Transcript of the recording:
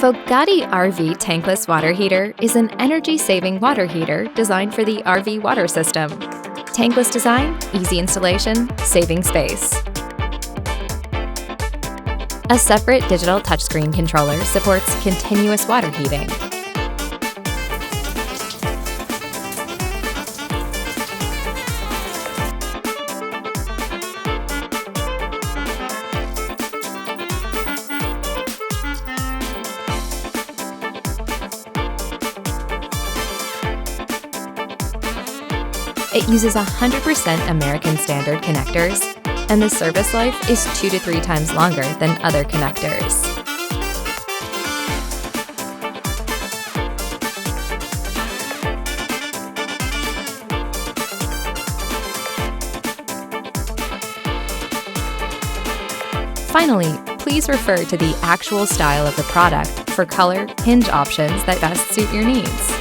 Fogatti RV Tankless Water Heater is an energy-saving water heater designed for the RV water system. Tankless design, easy installation, saving space. A separate digital touchscreen controller supports continuous water heating. It uses 100% American Standard connectors, and the service life is 2 to 3 times longer than other connectors. Finally, please refer to the actual style of the product for color, hinge options that best suit your needs.